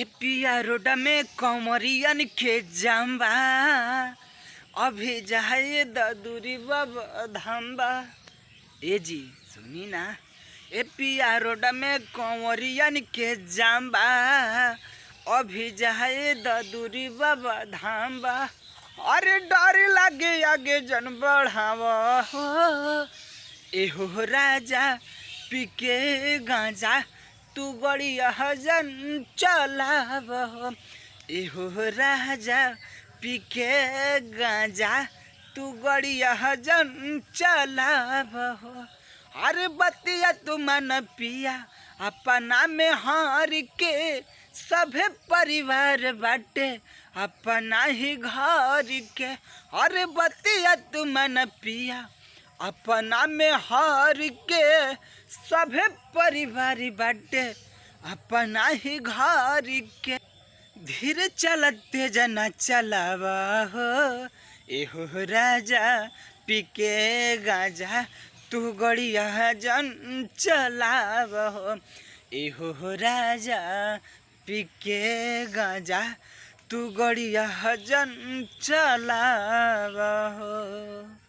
ए पिया रोड में कमरियन के जाम्बा अभी जाए दूरी धाम्बा। ए जी सुनी ना, ए पिया रोड में कमरियन के जाम्बा अभी जाए दूरी धाम्बा। अरे डर लगे आगे जन बढ़ावा एहो राजा पीके गांजा तू गड़िया जन चलाव। एहो राजा पीके गांजा तू गड़िया जन चलाव। अरे बतिया तू मन पिया अपना में हार के सभे परिवार बाटे अपना ही घर के। अरे बतिया तू मन पिया अपना में हार के सभे परिवार बाटे अपना ही घर के। धीरे चलते जना चलावा हो एहो राजा पीके गांजा तू गड़िया जन चलाव हो। एहो राजा पीके गांजा तू गड़िया जन चलाव हो।